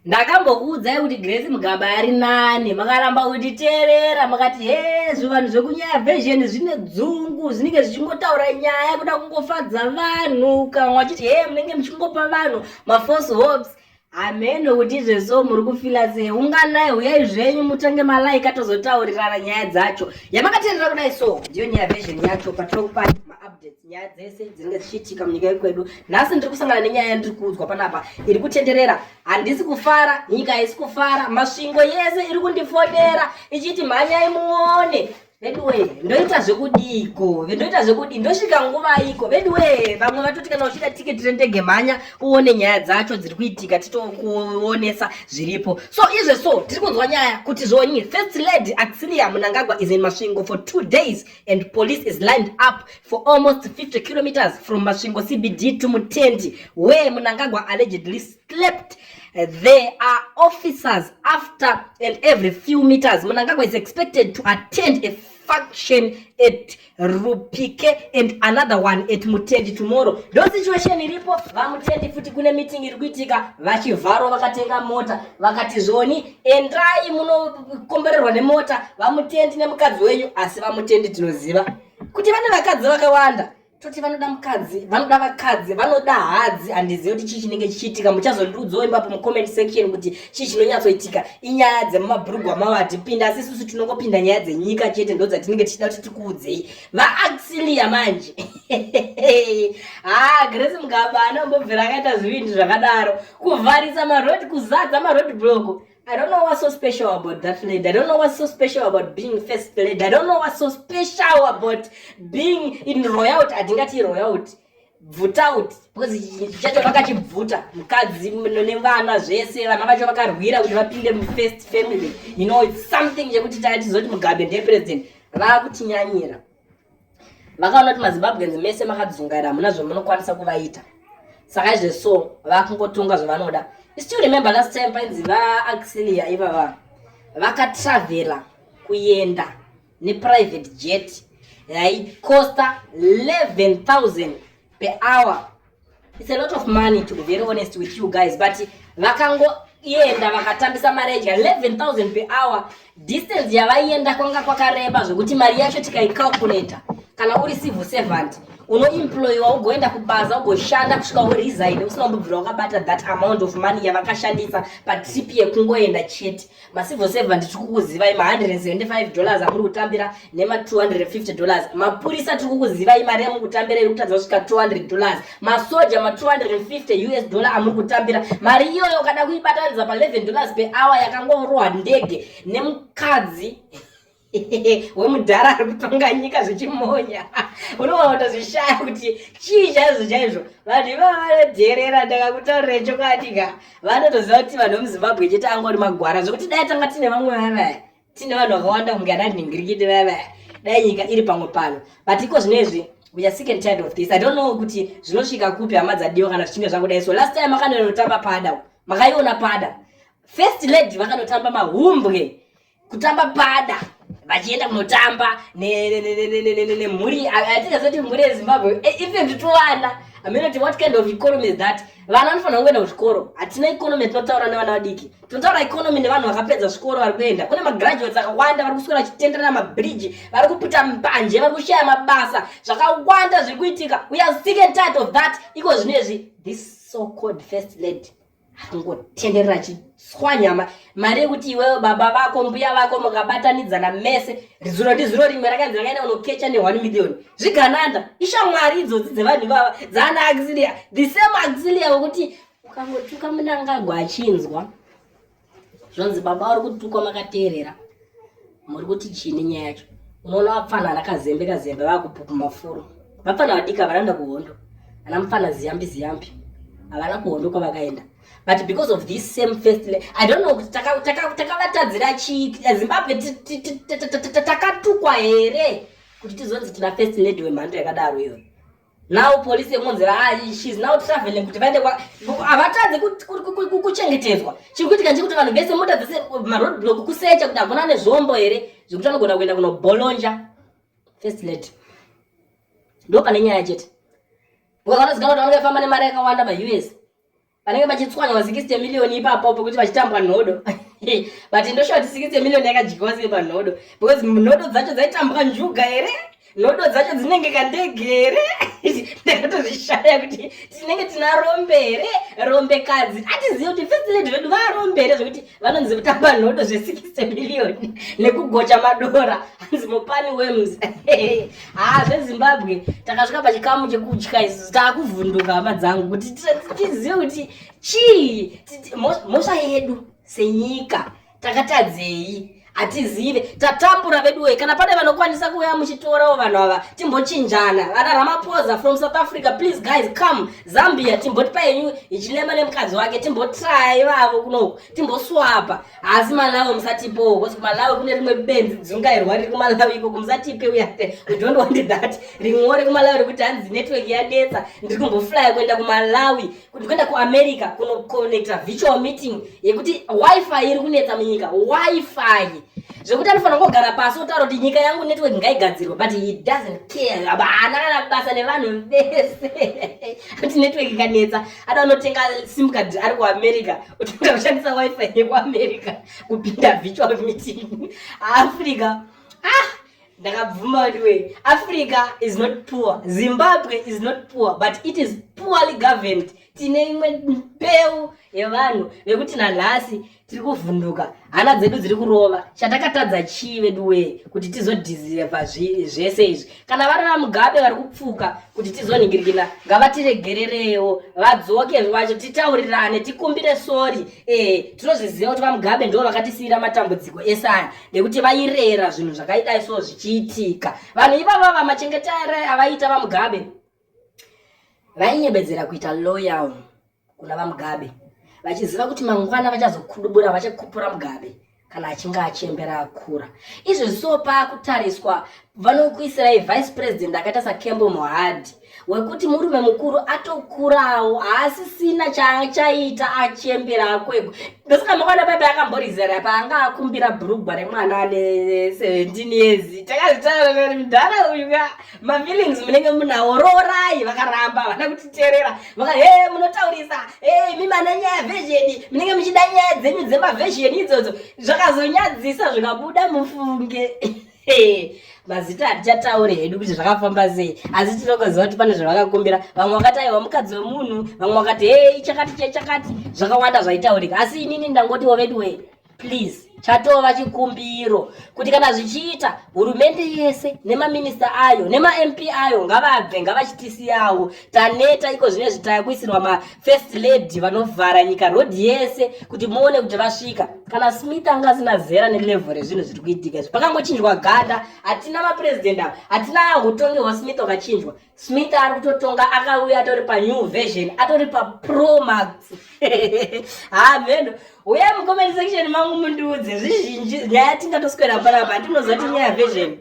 Ndakambokuudzai kuti Grace Mugaba ari nani, makaramba kunditeerera makati zvanhu zvekunyaya version zvine dzungu zvinenge zvichingotaura nyaya kuda kungofadza vanhu, kamwe achiti munenge muchingopa vanhu mafalse hopes. Ameno kuti izvezvo muri kufila sei, unganai uyai zvenyu mutange malaika tozotaurirana nyaya dzacho. Yamakateerera kudai so ndiyo nyaya version yacho patinokupa updates nyaya dzese dzinenge dzichiitika munyika yedu. Nhasi ndiri kusangana nenyaya yandiri kuudzwa panapa iri kutenderera. Handisi kufara, nyika haisi kufara, masvingo yese iri kundifodera ichiti mhanyai muone. Veduwe, ndoita zvekudiko, ndoita zvekudi, ndosvika nguva iko. Veduwe, vamwe vatoti kana uchida tiketi rendege mhanya uone nyaya dzacho dziri kuitika titokuonesa zviripo. So izvezvo tiri kunzwa nyaya kuti zvonyi First Lady Axilia Mnangagwa is in Masvingo for 2 days and police is lined up for almost 50 kilometers from Masvingo CBD to Mutendi, where Mnangagwa allegedly slept. There are officers after and every few meters. Mnangagwa is expected to attend a function at Rupike and another one at Mutendi tomorrow. Those situation iripo, Mutendi futi kune meeting iri kuitika, vachivharo vakatenga mota, vakati zvoni endai munokombererwa nemota, Mutendi nemukadzi wenyu, asi Mutendi tinoziva kuti vane vakadzi vakawanda. Toti vanoda mukadzi, vanoda vakadzi, vanoda hadzi, handizivi kuti chii chinenge chichiitika. Muchazondiudzawo ipapo mucomment section kuti chii chinonyatsoitika. Inyaya dzemumabhurugwa amawati pinda, asi isusu tinongopinda nyaya dzenyika chete ndo dzatinenge tichida kuti tikuudzei. VaAxilia manje. Grace Mugaba anombobvira akaita zvinhu zvakadaro, kuvharisa marodi, kuzadza marodi block. I don't know what's so special about that lady. I don't know what's so special about being First Lady. I don't know what's so special about being in royalty. Atingati royalty. Vote out. Because chacho vakachibvuta mukadzi nevana zvese, vana vacho vakarwira kuti vapinde first family. You know, it's something chekuti tizoti Mugabe ndiye president. Vakutinyanyira. Vakaona kuti maZimbabweans mese makadzungaira hamuna zvamunokwanisa kuvaita. Saka izvezvo vakungotonga zvavanoda. You still remember last time painzi VaAxilia ivava vakatravela kuenda private jet yaicosta 11,000 per hour. It's a lot of money, to be very honest with you guys, but vakangoenda vakatambisa mari yacho 11,000 per hour. Distance yavaienda kwanga kwakareba zvokuti mari yacho tikaicalculata, kana uri civil servant unoemployiwa ugoenda kubaza ugoshanda kusvika uresign usina kumbobvira wakabata that amount of money yavakashandisa patrip yekungoenda chete. Macivil servant tikukuziva $175 amuri kutambira $250. Mapurisa tikukuziva mari yamuri kutambira iri kutadza kusvika $200. Masoja $250 amuri kutambira. Mari iyoyo ukada kuibatanidza pa $11 per hour yakangorohwa ndege nemukadzi wemudhara ari kutonga nyika zvichimonya. Unoona kutozvishaya kuti chii chaizvo vanhu ivava vanodherera. Ndakakutaurira chokatika vanotoziva kuti vanhu vemuZimbabwe chete angori magwara zvokuti dai tanga tine vamwe vavaya, tine vanhu vakawanda kunge anandingirikiti vavaya, dai nyika iri pamwe pano. But iko zvinezvi we are sick and tired of this. I don't know kuti zvinosvika kupi hama dzadiwa kana zvichinge zvakudai. So last time makanotamba pada, makaiona pada First Lady vakanotamba mahumbwe kutamba pada vachienda kunotamba nemhuri atingazoti mhuri yeZimbabwe even tuvana. I mean, what kind of economy is that? Vana vanofanira kuenda kuzvikoro. Hatina economy tinotaura nevana vadiki. Tinotaura economy nevanhu vakapedza zvikoro vari kuenda. Kune magraduates akawanda vari kuswera vachitendera mabridge, vari kuputa mbanje, vari kushaya mabasa, zvakawanda zviri kuitika. We are sick and tired of that. Iko zvinezvi this so called First Lady akungotenderera chitswanya mari yekuti iwewe baba vako mbuya vako mukabatanidzana mese rizuro ndizuro rimwe rakanzi rakaenda unokecha ne1 million. Zvigananda ishamwari idzodzi dzevanhu vava dzaana Axilia, the same Axilia wekuti ukangotuka Mnangagwa achinzwa zvonzi baba vari kutukwa makateerera. Muri kuti chini nyaya yacho? Unoona vapfana vakazembe vakupupu mafuro. Vapfana vadika varanda kuhondo, ana mufana ziyambi havana kuhondo kwavakaenda. But because of this same First Lady, I don't know, takavatadzira chii Zimbabwe takatukwa here kuti tizonzi tina First Lady wemhando yakadaro iyo. Now police yemunzi she's now traveling kuti vaende havatadzi kuchengetedzwa. Chiri kuitika ndechekuti vanhu vese mota dzese maroad block kusecha kuti hakuna nezvombo here zvekuti vanogona kuenda kunobolonja First Lady. Ndo pane nyaya chete. Ukakanozikanwa kuti vanongefamba nemari yakawanda maUS. vanenge vachitswanya 60 million ipapo pekuti vachitambwa nhodo but ndoshoti 60 million yakadyiwa sei panhodo because nhodo dzacho dzaitambwa njuga here nhodo dzacho dzinenge kandege here ndakatozvishaya kuti tinenge tina rombe here rombekadzi atizivi kuti first lady vedu varombe here zvekuti vanonzi kutamba nhodo zve60 million nekugocha madora hanzi mopani wems zvezimbabwe takasvika pachikamu chekutya isusu taakuvhunduka hama dzangu kuti tizive kuti chii mhosva yedu senyika takatadzei atizive tatambura veduwe kana pane vanokwanisa kuuya muchitorawo vanhu ava timbochinjana vana Ramaphosa from South Africa please guys come Zambia timboti paenyu ichilema nemukadzi wake timbotry vavo kunoku timboswapa asi Malawi musatipo because kuMalawi kune rimwe benzi dzungairwa riri kuMalawi iko musatipe uyate we don't want that rimwe kuMalawi rekuti hanzi network yadetsa ndiri kumbofly kuenda kuMalawi kuti kuenda kuAmerica kunoconnecta virtual meeting yekuti wifi iri kunetsa munyika wifi zvekuti anofanira kugara pasi otaura kuti nyika yangu network ngaigadzirwa but he doesn't care abana kana basa nevanhu vese kuti network ikanetsa ada unotenga sim card ari kuAmerica utoda kushandisa wifi yekuAmerica kupinda virtual meeting Africa ndakabvuma ndiwe Africa is not poor Zimbabwe is not poor but it is poorly governed tine imwe mbeu yevanhu vekuti nanhasi tiri kuvhunduka hana dzedu dziri kurova chatakatadza chii veduwe kuti tizodhizeva zvese izvi kana vari vaMugabe vari kupfuka kuti tizoningirikina ngavatiregererewo vadzoke vacho titaurirane tikumbire sori tinozviziva kuti vaMugabe ndo vakatisiyira matambudziko esaya nekuti vairera zvinhu zvakaita so zvichiitika vanhu ivava vamachengetare avaita vaMugabe vainyebedzera kuita loyal kuna vaMugabe vachiziva kuti mangwana vachazokudubura vachakupura Mugabe kana achinge achembera akura izvi so pakutariswa vanokuisirai vice president akaita saKembo Mohadi wekuti murume mukuru atokurawo asisina chachaita achembera akwego ndosaka mangwana baba akamborizera paanga akumbira bhurugwa remwana ane 17 years takazitaura kuti mudhara uyu ma feelings munenge munawo rorai vakaramba vana kutiterera vaka munotaurisa mimana nyaya version munenge muchida nyaya dzenyu dzema version idzodzo zvakazonyadzisa zvikabuda mufunge mazita atichataure hedu kuti zvakafamba sei asi tinokuziva kuti pane zvavakakumbira vamwe vakati aiwa mukadzi wemunhu vamwe vakati chakati zvakawanda zvaitaurika asi inini ndangotiwo veduwe please chatova chikumbiro kuti kana zvichiita hurumende yese nemaminista ayo nema-MP ayo ngavabve ngavachitisiyawo taneta iko zvine zvitaya kuisirwa ma-first lady vanovhara nyika road yese kuti muone kuti vasvika kana Smith anga asina zera nelevel rezvinhu zviri kuitika izvi pakangochinjwa ganda hatina mapresident avo hatina utongi hwaSmith wakachinjwa Smith ari kutotonga akauya atori panew version atori paPro Max mheno uya mucomment section mangu mundiudze zvizhinji nyaya tingatoswera panapa ndinozoti nyaya version